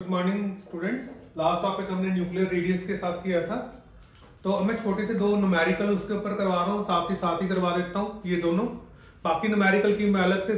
Good morning students. Last topic हमने nuclear radius के साथ किया था, तो मैं छोटे से दो न्यूमेरिकल उसके ऊपर करवा रहा हूँ, साथ ही करवा देता हूँ ये दोनों। बाकी न्यूमेरिकल की मैं अलग से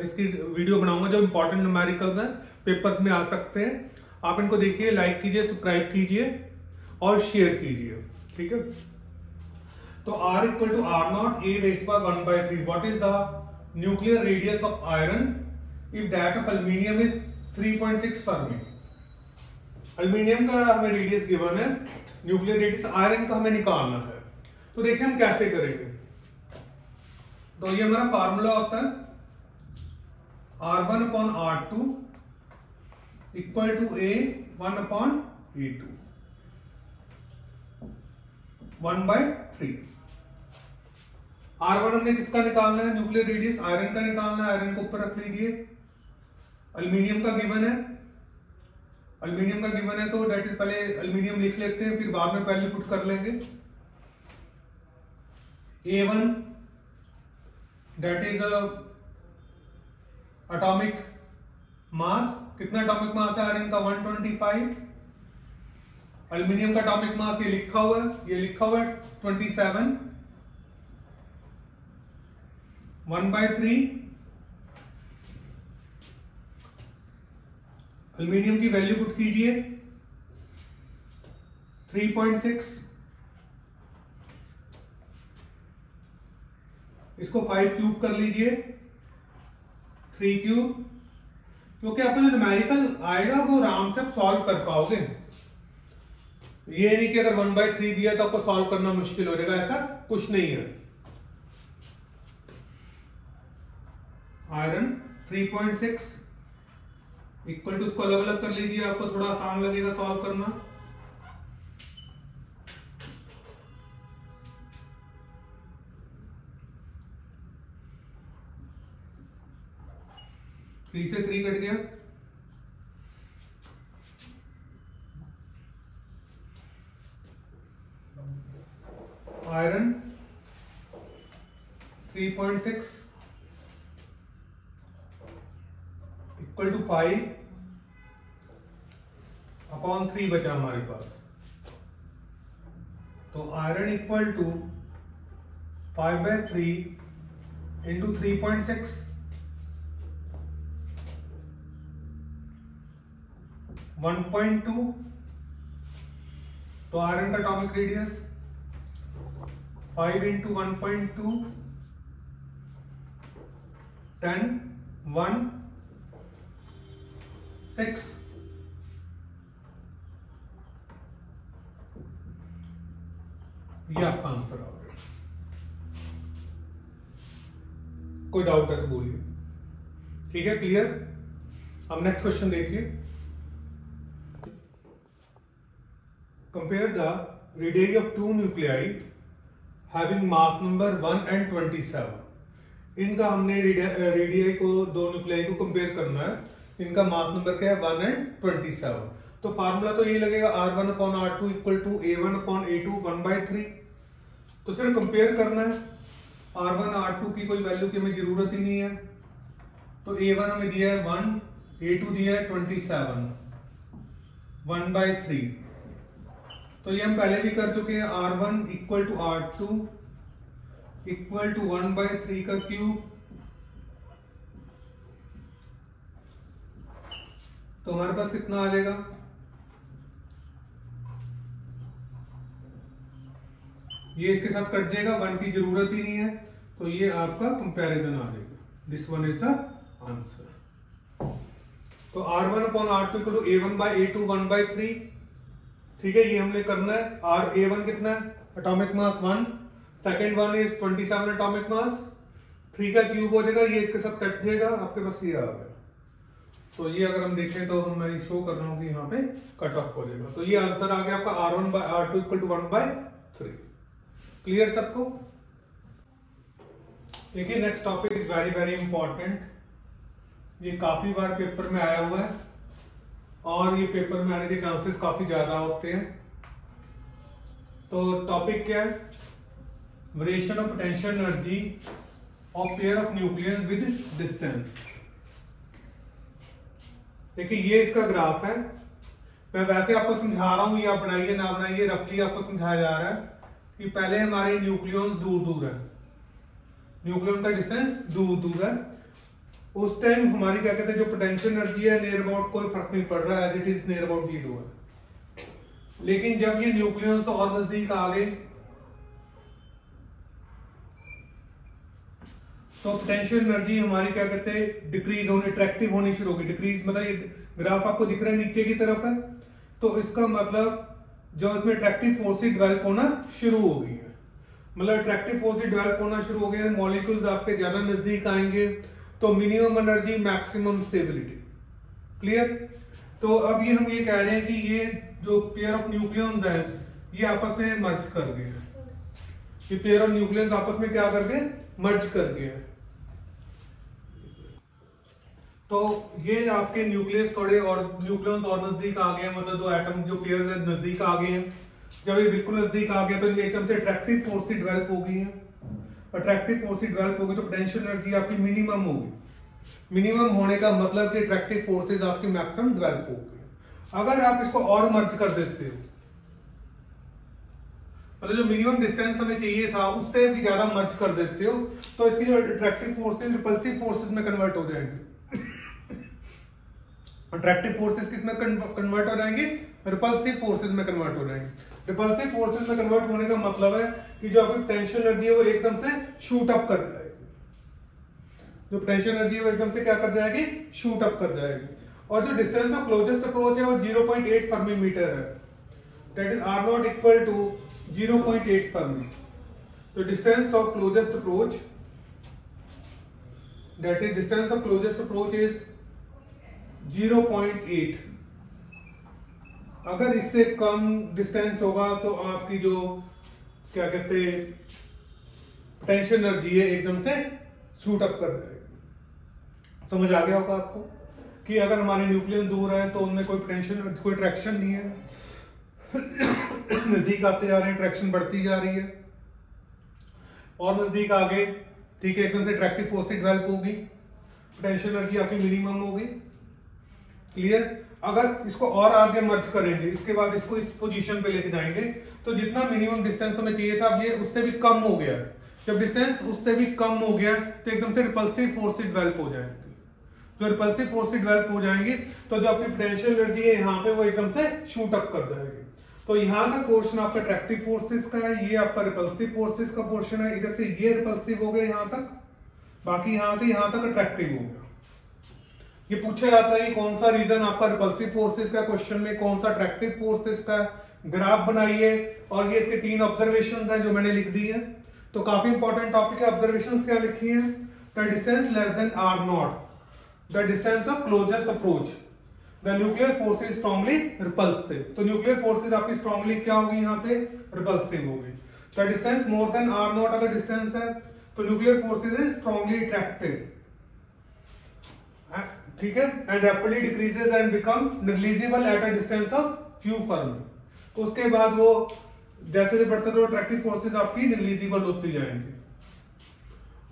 इसकी वीडियो बनाऊंगा। जो इंपॉर्टेंट न्यूमेरिकल्स हैं पेपर्स में आ सकते हैं, आप इनको देखिए, लाइक कीजिए, सब्सक्राइब कीजिए और शेयर कीजिए, ठीक है। तो R equal to R naught a raised by 1/3। What is the nuclear radius of iron if that of aluminium is 3.6 fermi. Aluminium का हमें रेडियस गिवन है, न्यूक्लियर रेडियस आयरन का हमें निकालना है। तो देखिए हम कैसे करेंगे। तो ये हमारा फार्मूला होता है R1/R2 equal to A1/A2 1/3। R1 हमने किसका निकालना है? न्यूक्लियर रेडियस आयरन का निकालना है। आयरन को ऊपर रख लीजिए। एल्यूमिनियम का गिवन है, तो डेट इज, पहले एल्यूमिनियम लिख लेते हैं, फिर बाद में वैल्यू पुट कर लेंगे। A1 date is atomic mass. कितना एटॉमिक मास है आयरन का? 125। एल्यूमिनियम का एटॉमिक मास ये लिखा हुआ है, 27। 1/3। एल्यूमिनियम की वैल्यू पुट कीजिए 3.6। इसको 5 क्यूब कर लीजिए, 3 क्यूब। क्योंकि आपको जो न्यूमेरिकल आएगा वो आराम से आप सॉल्व कर पाओगे। ये नहीं कि अगर 1/3 दिया तो आपको सॉल्व करना मुश्किल हो जाएगा, ऐसा कुछ नहीं है। आयरन 3.6 इक्वल टू, इसको अलग अलग कर लीजिए, आपको थोड़ा आसान लगेगा सॉल्व करना। थ्री से 3 कट गया। आयरन 3.6 इक्वल टू 5/3 बचा हमारे पास। तो आयरन इक्वल टू 5/3 इंटू 3.6 1.2। तो आयरन का एटॉमिक रेडियस 5 इंटू 1.2 10 1 6। ये आपका आंसर आ गया। कोई डाउट है तो बोलिए। ठीक है, क्लियर। अब नेक्स्ट क्वेश्चन देखिए। Compare the radius of 2 nuclei having mass number 1 and 27। इनका हमने रेडियई को, दो न्यूक्लियाई को कंपेयर करना है। इनका मास नंबर क्या है? 1 and 27। तो फार्मूला तो ये लगेगा R1/R2 इक्वल टू A1/A2 1/3। तो सिर्फ कंपेयर करना है। R1 R2 की कोई वैल्यू की हमें जरूरत ही नहीं है। तो A1 हमें दिया है 1, A2 दिया है 27 1/3। तो ये हम पहले भी कर चुके हैं। R1 equal to R2 equal to 1/3 का क्यूब। तो हमारे पास कितना आ जाएगा? ये इसके साथ कट जाएगा, 1 की जरूरत ही नहीं है। तो ये आपका कंपैरिजन आ जाएगा। This one is the answer. तो R1/R2 इक्वल टू A1/A2 1/3। ठीक है, ये हमने करना है। A1 कितना है? Atomic mass 1, second one is 27 atomic mass. 3 का क्यूब हो जाएगा, ये इसके साथ कट जाएगा, आपके पास ये आ गया। तो ये अगर हम देखें तो मैं शो कर रहा हूं कि यहाँ पे कट ऑफ हो जाएगा। तो ये आंसर आ गया आपका R1/R2 इक्वल टू 1/3। क्लियर सबको? देखिए next topic is very very important. ये काफी बार पेपर में आया हुआ है और ये पेपर में आने के चांसेस काफी ज्यादा होते हैं। तो टॉपिक क्या है? Variation of potential energy of pair of nucleus with distance. देखिए ये इसका ग्राफ है, मैं वैसे आपको समझा रहा हूं, ये आप बनाइए ना बनाइए, रफली आपको समझाया जा रहा है कि पहले हमारे न्यूक्लियॉन दूर दूर है, न्यूक्लियॉन का डिस्टेंस दूर दूर है, उस टाइम हमारी क्या कहते हैं जो पोटेंशियल एनर्जी है नियर अबाउट कोई फर्क नहीं पड़ रहा है, as it is near about 0 है। लेकिन जब ये न्यूक्लियस और नजदीक आ गए तो पोटेंशियल एनर्जी हमारी क्या कहते हैं डिक्रीज होनी, अट्रैक्टिव होनी शुरू होगी। डिक्रीज मतलब ये ग्राफ आपको दिख रहा है नीचे की तरफ है, तो इसका मतलब जो इसमें अट्रैक्टिव फोर्सेस डेवलप होना शुरू हो गई है, मतलब अट्रैक्टिव फोर्सेस डेवलप होना शुरू हो गए, मॉलिक्यूल्स आपके ज्यादा नजदीक आएंगे, तो minimum energy maximum stability. Clear? तो अब ये हम ये कह रहे हैं कि ये जो पेयर ऑफ न्यूक्लियॉन्स हैं ये आपस में मर्ज कर गए हैं, ये पेयर ऑफ न्यूक्लियॉन्स आपस में क्या कर गए, मर्ज कर गए हैं। तो ये आपके न्यूक्लियस थोड़े और न्यूक्लियॉन्स और नजदीक आ गए हैं, मतलब दो एटम जो पेयर्स हैं नजदीक आ गए हैं। जब ये बिल्कुल नजदीक आ गया तो एकदम से अट्रैक्टिव फोर्स डेवलप हो गई है, अट्रैक्टिव फोर्स डेवलप होगी तो पोटेंशियल एनर्जी आपकी मिनिमम होगी। मिनिमम होने का मतलब कि अट्रैक्टिव फोर्सेस आपकी मैक्सिमम डेवलप हो गई। अगर आप इसको और मर्ज कर देते हो, मतलब जो मिनिमम डिस्टेंस हमें चाहिए था उससे भी ज्यादा मर्ज कर देते हो, तो इसकी जो अट्रैक्टिव फोर्सेस रिपल्सिव फोर्सेस में कन्वर्ट हो जाएंगे। अट्रैक्टिव फोर्सेस किस में कन्वर्ट हो जाएंगे, रिपल्सिव फोर्सेस में कन्वर्ट हो जाएंगे। रिपल्सिव फोर्सेस में कन्वर्ट होने का मतलब है कि जो आपकी पोटेंशियल एनर्जी है वो एकदम से शूट अप कर जाएगी, जो पोटेंशियल एनर्जी है वो एकदम से क्या कर जाएगी, शूट अप कर जाएगी। और जो डिस्टेंस ऑफ क्लोजेस्ट अप्रोच है वो 0.8 फर्मी मीटर है, that is r not equal to 0.8 fermi. तो distance of closest approach, that is distance of closest approach is 0.8। अगर इससे कम डिस्टेंस होगा तो आपकी जो क्या कहते हैं पोटेंशियल एनर्जी है एकदम से शूट अप कर जाएगी। समझ आ गया होगा आपको कि अगर हमारे न्यूक्लियस दूर है तो उनमें कोई पोटेंशियल, कोई अट्रैक्शन नहीं है, नजदीक आते जा रहे हैं, अट्रैक्शन बढ़ती जा रही है, और नजदीक आ गए, ठीक है, एकदम से अट्रैक्टिव फोर्स डेवलप होगी, पोटेंशियल एनर्जी आपकी मिनिमम होगी। क्लियर? अगर इसको और आगे मर्ज करेंगे, इसके बाद इसको इस पोजीशन पे लेके जाएंगे, तो जितना मिनिमम डिस्टेंस हमें चाहिए था अब ये उससे भी कम हो गया। जब डिस्टेंस उससे भी कम हो गया तो एकदम से रिपल्सिव फोर्स डेवलप हो जाएंगे। जो रिपल्सिव फोर्स डेवलप हो जाएंगे तो जो आपकी पोटेंशियल एनर्जी है यहाँ पे वो एकदम से शूट अप कर जाएगी। तो यहाँ तक पोर्शन आपका अट्रैक्टिव फोर्सेस का है, ये आपका रिपल्सिव फोर्सेस का पोर्शन है, इधर से ये रिपल्सिव हो गया यहाँ तक, बाकी यहाँ से यहाँ तक अट्रैक्टिव हो गया। ये पूछा जाता है कि कौन सा रीजन आपका रिपल्सिव फोर्सेस का, क्वेश्चन में कौन सा अट्रैक्टिव फोर्सेस का, ग्राफ बनाइए और ये इसके 3 ऑब्जर्वेशंस हैं जो मैंने लिख दी है। तो काफी इंपॉर्टेंट टॉपिक है। ऑब्जर्वेशंस क्या लिखी है, the distance less than r not, the distance of closest approach, the nuclear force is strongly repulsive. तो न्यूक्लियर फोर्सेस आपकी स्ट्रांगली क्या होगी, यहाँ पे रिपल्सिव होगी। The distance more than r not अगर डिस्टेंस है तो nuclear forces is strongly attractive, ठीक है, and rapidly decreases and become negligible at a distance of few Fermi. तो उसके बाद वो जैसे जैसे बढ़ता तो अट्रैक्टिव फोर्सेस आपकी नेग्लिजिबल होती जाएंगी।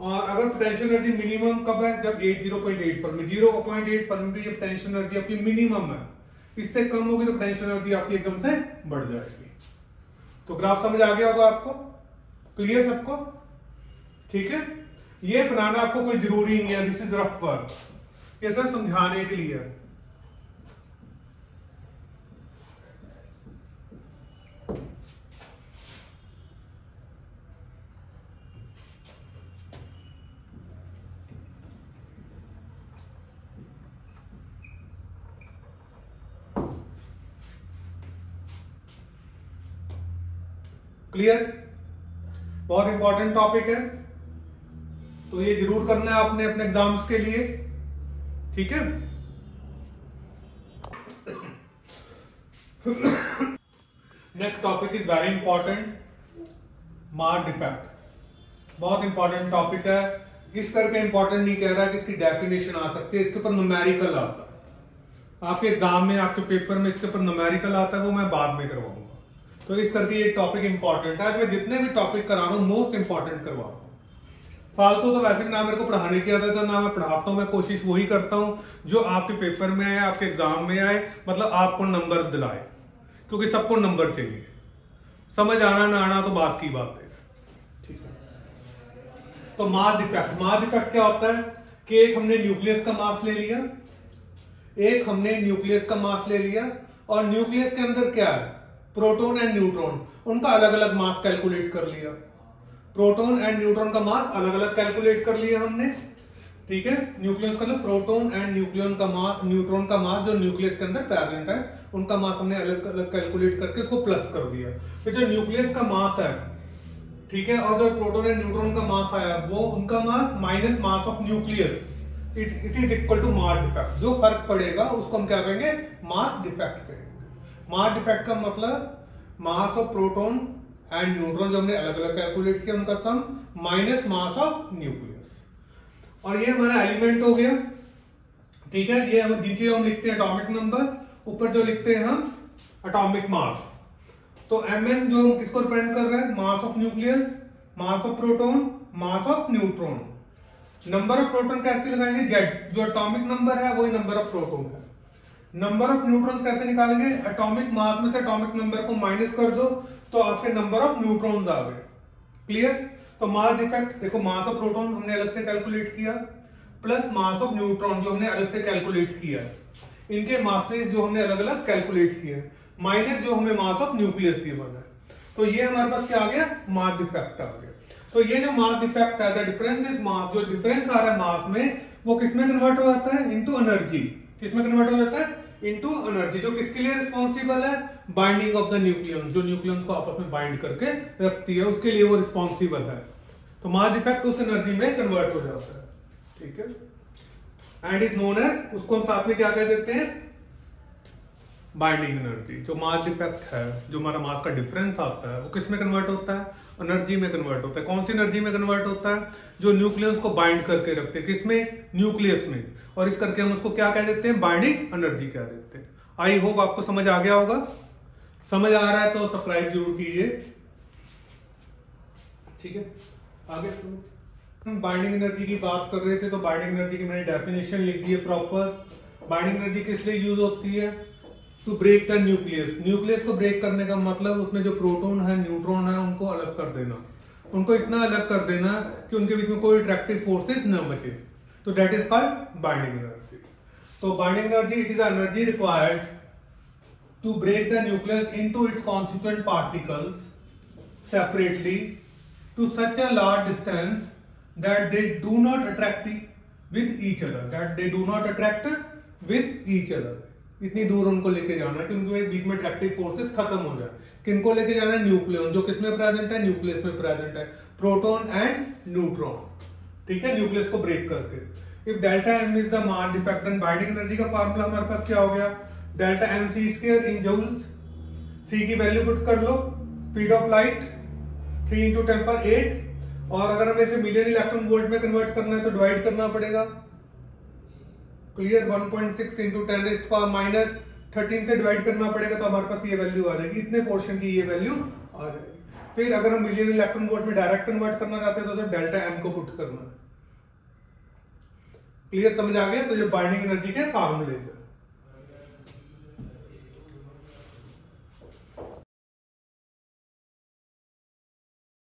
और अगर पोटेंशियल एनर्जी मिनिमम कब है, जब 0.8 फर्मी, 0.8 फर्मी पे ये पोटेंशियल एनर्जी आपकी मिनिमम है, इससे कम होगी तो पोटेंशियल एनर्जी आपकी एकदम से बढ़ जाएगी। तो ग्राफ समझ आ गया होगा आपको, क्लियर सबको, ठीक है। ये बनाना आपको कोई जरूरी नहीं है, दिस इज रफ वर्क, ये सब समझाने के लिए। क्लियर? बहुत इंपॉर्टेंट टॉपिक है, तो ये जरूर करना है आपने अपने एग्जाम्स के लिए, ठीक है। Next topic is very important, mark defect. बहुत इंपॉर्टेंट टॉपिक है, इस करके इंपॉर्टेंट नहीं कह रहा कि इसकी डेफिनेशन आ सकती है, इसके ऊपर न्यूमेरिकल आता है आपके एग्जाम में, आपके पेपर में इसके ऊपर न्यूमेरिकल आता है, वो मैं बाद में करवाऊंगा। तो इस करके ये टॉपिक इंपॉर्टेंट है। आज मैं जितने भी टॉपिक करा रहा हूं मोस्ट इंपॉर्टेंट करवा रहा हूं, फालतू तो वैसे ना मेरे को पढ़ाने की आदत है ना मैं पढ़ाता हूँ, मैं कोशिश वही करता हूँ जो आपके पेपर में आए, आपके एग्जाम में आए, मतलब आपको नंबर दिलाए, क्योंकि सबको नंबर चाहिए। समझ आना ना आना तो बात की बात है, ठीक है। तो मास डिफेक्ट, मास डिफेक्ट क्या होता है कि एक हमने न्यूक्लियस का मास ले लिया, एक हमने न्यूक्लियस का मास ले लिया, और न्यूक्लियस के अंदर क्या है, प्रोटॉन एंड न्यूट्रॉन, उनका अलग अलग मास कैलकुलेट कर लिया। प्रोटॉन एंड न्यूट्रॉन का मास अलग अलग कैलकुलेट कर लिया हमने, ठीक है। न्यूक्लियस का मतलब प्रोटॉन एंड न्यूक्लियन का मास, न्यूट्रॉन का मास जो न्यूक्लियस के अंदर प्रेजेंट है, उनका मास हमने अलग अलग कैलकुलेट करके उसको प्लस कर दिया। फिर जो न्यूक्लियस का मास है, ठीक है, और जो प्रोटॉन एंड न्यूट्रॉन का मास आया वो उनका mass minus mass of nucleus, it is equal to mass defect. जो फर्क पड़ेगा उसको हम क्या कहेंगे, मास डिफेक्ट कहेंगे। मास डिफेक्ट का मतलब mass of proton and neutron जो हमने अलग अलग कैलकुलेट किया उनका सम माइनस मास ऑफ न्यूक्लियस। और ये हमारा एलिमेंट हो गया, ठीक है। ये हम जिन चीजों हम लिखते हैं एटॉमिक नंबर, ऊपर जो लिखते हैं हम एटॉमिक मास। तो mn जो हम किसको रिप्रेजेंट कर रहे हैं, मास of nucleus, mass of proton, mass of neutron. Number of proton कैसे लगाएंगे, z, जो एटॉमिक नंबर है वही नंबर ऑफ प्रोटॉन है। नंबर ऑफ न्यूट्रॉन्स कैसे निकालेंगे, एटॉमिक मास में से एटॉमिक नंबर को माइनस कर दो तो आपके नंबर ऑफ न्यूट्रॉन्स आ गए। क्लियर। तो मास डिफेक्ट देखो, मास ऑफ प्रोटॉन हमने अलग से कैलकुलेट किया, प्लस मास ऑफ न्यूट्रॉन जो हमने अलग से कैलकुलेट किया, इनके मासेस जो हमने अलग अलग कैलकुलेट किए, माइनस जो हमें मास ऑफ न्यूक्लियस गिवन है। तो ये हमारे पास क्या आ गया, मास डिफेक्ट आ गया। तो ये जो मास डिफेक्ट है, द डिफरेंस इज मास, जो डिफरेंस आ रहा है मास में, वो किसमें कन्वर्ट हो जाता है, इनटू एनर्जी। किसमें कन्वर्ट हो जाता है, इनटू एनर्जी। जो किसके लिए रिस्पॉन्सिबल है, बाइंडिंग ऑफ द न्यूक्लियंस, जो न्यूक्लियंस को आपस में बाइंड करके रखती है, उसके लिए वो रिस्पॉन्सिबल है। तो मास डिफेक्ट उस एनर्जी में कन्वर्ट हो जाता है, ठीक है। एंड इज नोन एज, उसको हम साथ में क्या कह देते हैं, बाइंडिंग एनर्जी। जो मास डिफेक्ट है, जो हमारा मास का डिफरेंस आता है, वो किस में कन्वर्ट होता है, एनर्जी में कन्वर्ट होता है। कौन सी एनर्जी में कन्वर्ट होता है, जो न्यूक्लियस को बाइंड करके रखते हैं, किसमें, न्यूक्लियस में, और इस करके हम उसको क्या कह देते हैं, बाइंडिंग एनर्जी कह देते हैं। आई होप आपको समझ आ गया होगा। समझ आ रहा है तो सब्सक्राइब जरूर कीजिए, ठीक है। आगे हम बाइंडिंग एनर्जी की बात कर रहे थे, तो बाइंडिंग एनर्जी की मैंने डेफिनेशन लिख दी है प्रॉपर। बाइंडिंग एनर्जी किस लिए यूज होती है, to break the nucleus. Nucleus को ब्रेक करने का मतलब उसमें जो प्रोटॉन है, न्यूट्रॉन है, उनको अलग कर देना, उनको इतना अलग कर देना कि उनके बीच में कोई अट्रैक्टिव फोर्सेस न बचे। तो that is called binding energy. तो binding energy, it is energy required to break the nucleus into its constituent particles separately to such a large distance that they do not attract with each other, that they do not attract with each other। इतनी दूर उनको लेके जाना है कि उनके बीच में attractive forces खत्म हो जाए। किनको लेके जाना है, न्यूक्लियन, जो किसमें प्रेजेंट है, न्यूक्लियस में प्रेजेंट है, प्रोटॉन एंड न्यूट्रॉन, ठीक है, न्यूक्लियस को ब्रेक करके। If delta M is the mass defect, and binding energy का फार्मूला हमारे पास क्या हो गया, delta M C square in joules. C की वैल्यू पुट कर लो, स्पीड ऑफ लाइट 3 × 10⁸, और अगर हमें इसे मिलियन इलेक्ट्रॉन वोल्ट में कन्वर्ट करना है तो डिवाइड करना पड़ेगा। क्लियर। 1.6 × 10⁻13 से डिवाइड करना पड़ेगा, तो हमारे पास ये वैल्यू आ जाएगी, इतने पोर्शन की ये वैल्यू आ जाएगी। फिर अगर हम मिलियन इलेक्ट्रॉन वोल्ट में डायरेक्ट कन्वर्ट करना चाहते हैं तो सिर्फ डेल्टा एम को पुट करना है। क्लियर, समझ आ गया। तो ये बाइंडिंग एनर्जी के फार्मूलेज है।